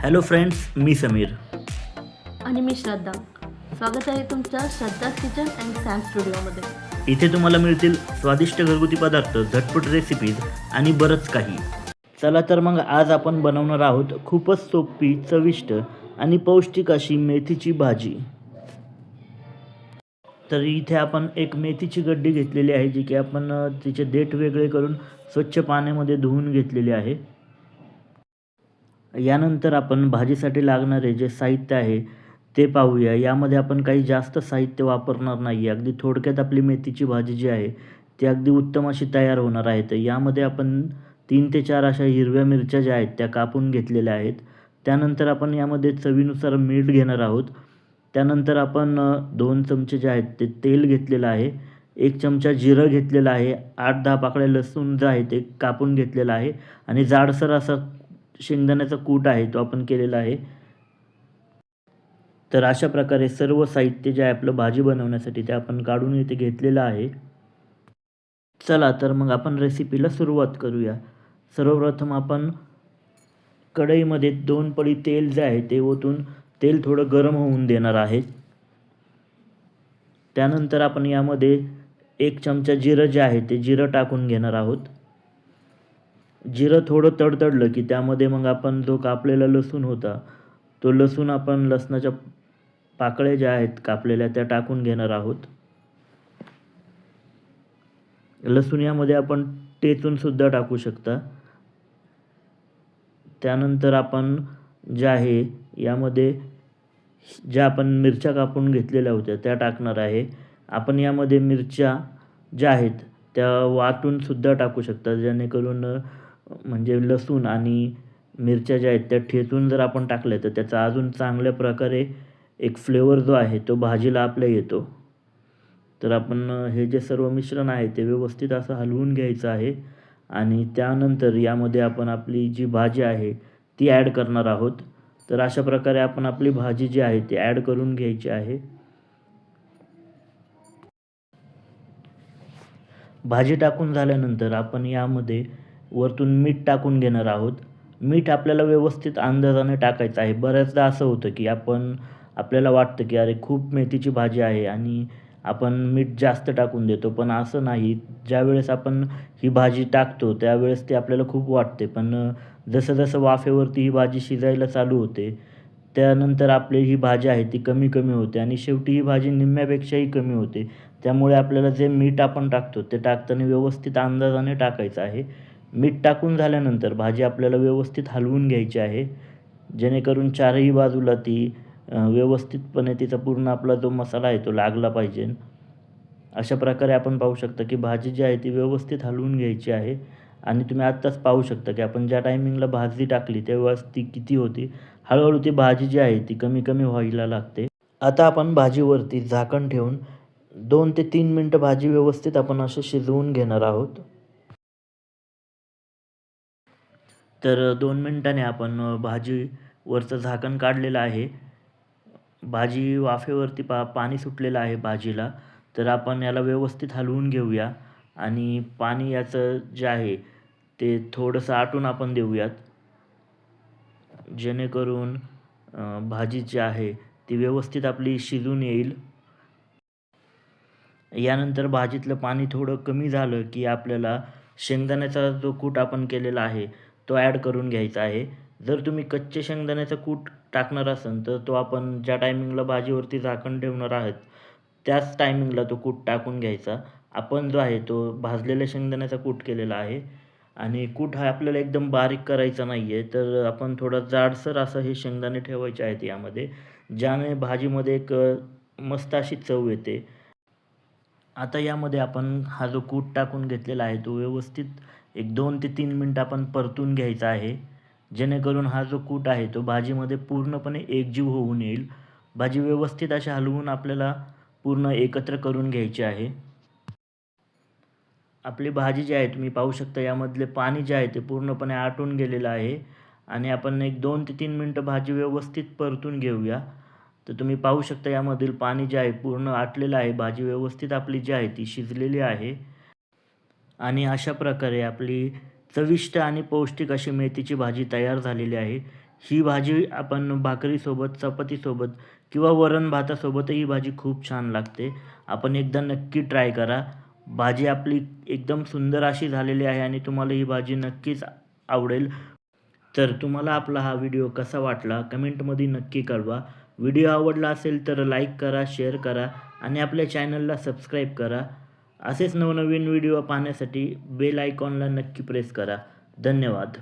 Hello friends, मी समीर. आणि मी श्रद्धा. स्वागत आहे तुमच्या श्रद्धा किचन अँड सॅम स्टुडिओमध्ये. इथे तुम्हाला मिळतील स्वादिष्ट घरगुती पदार्थ, झटपट रेसिपीज आणि बरंच काही. चला तर मग आज आपण बनवणार आहोत खूपच सोपी, चविष्ट आणि पौष्टिक अशी मेथीची भाजी. तर इथे आपण एक मेथीची गड्डी घेतलेली आहे, जी की आपण तिचे देठ वेगळे करून स्वच्छ पाण्यामध्ये धुवून घेतलेली आहे. यानंतर आपण भाजीसाठी लागणारे जे साहित्य आहे ते पाहूया. यामध्ये आपण काही जास्त साहित्य वापरणार नाही. अगदी थोडक्यात आपली मेथीची भाजी जी आहे ती अगदी उत्तम अशी तयार होणार आहे. तर यामध्ये आपण 3 ते 4 अशा हिरव्या मिरच्या ज्या आहेत त्या कापून घेतलेल्या आहेत. त्यानंतर आपण यामध्ये चवीनुसार मीठ घेणार आहोत. त्यानंतर आपण 2 चमचे जे आहेत ते तेल घेतलेलं आहे. 1 चमचा जिरं घेतलेलं आहे. 8-10 पाकळ्या लसूण जे आहे ते कापून घेतलेलं आहे आणि जाडसर असा शेंगदाण्याचा कूट आहे तो आपण केलेला आहे. तर अशा प्रकारे सर्व साहित्य जे आहे आपलं भाजी बनवण्यासाठी ते आपण काढून इथे घेतलेलं आहे. चला तर मग आपण रेसिपीला सुरुवात करूया. सर्वप्रथम आपण कढईमध्ये 2 पळी तेल जे आहे ते ओतून तेल थोडं गरम होऊन देणार आहे. त्यानंतर आपण यामध्ये 1 चमचा जिरं जे आहे ते जिरं टाकून घेणार आहोत. जिरं थोडं तडतडलं की त्यामध्ये मग आपण जो कापलेला लसूण होता तो लसूण आपण लसणाच्या पाकळ्या ज्या आहेत कापलेल्या त्या टाकून घेणार आहोत. लसूण यामध्ये आपण टेचून सुद्धा टाकू शकता. त्यानंतर आपण जे आहे यामध्ये ज्या आपण मिरच्या कापून घेतलेल्या होत्या त्या टाकणार आहे. आपण यामध्ये मिरच्या ज्या आहेत त्या वाटून सुद्धा टाकू शकता, जेणेकरून म्हणजे लसूण आणि मिरच्या ज्या आहेत त्या ठेचून जर आपण टाकल्या तर त्याचा अजून चांगल्या प्रकारे एक फ्लेवर जो आहे तो भाजीला आपल्या येतो. तर आपण हे जे सर्व मिश्रण आहे ते व्यवस्थित असं हलवून घ्यायचं आहे आणि त्यानंतर यामध्ये आपण आपली जी भाजी आहे ती ॲड करणार आहोत. तर अशा प्रकारे आपण आपली भाजी जी आहे ती ॲड करून घ्यायची आहे. भाजी टाकून झाल्यानंतर आपण यामध्ये वरतून मीठ टाकून घेणार आहोत. मीठ आपल्याला व्यवस्थित अंदाजाने टाकायचं आहे. बऱ्याचदा असं होतं की आपल्याला वाटतं की अरे खूप मेथीची भाजी आहे आणि आपण मीठ जास्त टाकून देतो, पण असं नाही. ज्यावेळेस आपण ही भाजी टाकतो त्यावेळेस ते आपल्याला खूप वाटते, पण जसं जसं वाफेवरती ही भाजी शिजायला चालू होते त्यानंतर आपली ही भाजी आहे ती कमी कमी होते आणि शेवटी ही भाजी निम्म्यापेक्षाही कमी होते. त्यामुळे आपल्याला जे मीठ आपण टाकतो ते टाकताना व्यवस्थित अंदाजाने टाकायचं आहे. मीठ टाकून झाल्यानंतर भाजी आपल्याला व्यवस्थित हलवून घ्यायची आहे, जेणेकरून चारही बाजूला ती व्यवस्थितपणे तिचा पूर्ण आपला जो मसाला आहे तो लागला पाहिजे. अशा प्रकारे आपण पाहू शकता की भाजी जी आहे ती व्यवस्थित हलवून घ्यायची आहे आणि तुम्ही आत्ताच पाहू शकता की आपण ज्या टायमिंगला भाजी टाकली तेव्हाच ती किती होती. हळूहळू ती भाजी जी आहे ती कमी कमी व्हायला लागते. आता आपण भाजीवरती झाकण ठेवून 2 ते 3 मिनटं भाजी व्यवस्थित आपण असं शिजवून घेणार आहोत. तर 2 मिनिटांनी आपण भाजीवरचं झाकण काढलेलं आहे. भाजी वाफेवरती पाणी सुटलेलं आहे भाजीला. तर आपण याला व्यवस्थित हलवून घेऊया आणि पाणी याचं जे आहे ते थोडंसं आटून आपण देऊयात, जेणेकरून भाजी जी आहे ती व्यवस्थित आपली शिजून येईल. यानंतर भाजीतलं पाणी थोडं कमी झालं की आपल्याला शेंगदाण्याचा जो कूट आपण केलेला आहे तो ॲड करून घ्यायचा आहे. जर तुम्ही कच्चे शेंगदाण्याचा कूट टाकणार असाल तर तो आपण ज्या टायमिंगला भाजीवरती झाकण ठेवणार आहोत त्याच टायमिंगला तो कूट टाकून घ्यायचा. आपण जो आहे तो भाजलेल्या शेंगदाण्याचा कूट केलेला आहे आणि कूट हा आपल्याला एकदम बारीक करायचा नाही आहे. तर आपण थोडं जाडसर असं हे शेंगदाणे ठेवायचे आहेत यामध्ये, ज्याने भाजीमध्ये एक मस्त अशी चव येते. आता यामध्ये आपण हा जो कूट टाकून घेतलेला आहे तो व्यवस्थित एक 2 ते 3 मिनिटं आपण परतून घ्यायचा आहे, जेणेकरून हा जो कूट आहे तो भाजीमध्ये पूर्णपणे एकजीव होऊन येईल. भाजी व्यवस्थित अशी हलवून आपल्याला पूर्ण एकत्र करून घ्यायची आहे. आपली भाजी जी आहे तुम्ही पाहू शकता यामधले पाणी जे आहे ते पूर्णपणे आटून गेलेलं आहे आणि आपण एक 2 ते 3 मिनिटं भाजी व्यवस्थित परतून घेऊया. तर तुम्ही पाहू शकता यामधील पाणी जे आहे पूर्ण आटलेलं आहे. भाजी व्यवस्थित आपली जी आहे ती शिजलेली आहे आणि अशा प्रकारे आपली चविष्ट आणि पौष्टिक अशी मेथीची भाजी तयार झालेली आहे. ही भाजी आपण भाकरीसोबत, चपातीसोबत किंवा वरण भातासोबतही ही भाजी खूप छान लागते. आपण एकदा नक्की ट्राय करा. भाजी आपली एकदम सुंदर अशी झालेली आहे आणि तुम्हाला ही भाजी नक्कीच आवडेल. तर तुम्हाला आपला हा व्हिडिओ कसा वाटला कमेंटमध्ये नक्की कळवा. व्हिडिओ आवडला असेल तर लाईक करा, शेअर करा आणि आपल्या चॅनलला सबस्क्राईब करा. असेच नवनवीन व्हिडिओ पाहण्यासाठी बेल आयकॉनला नक्की प्रेस करा. धन्यवाद.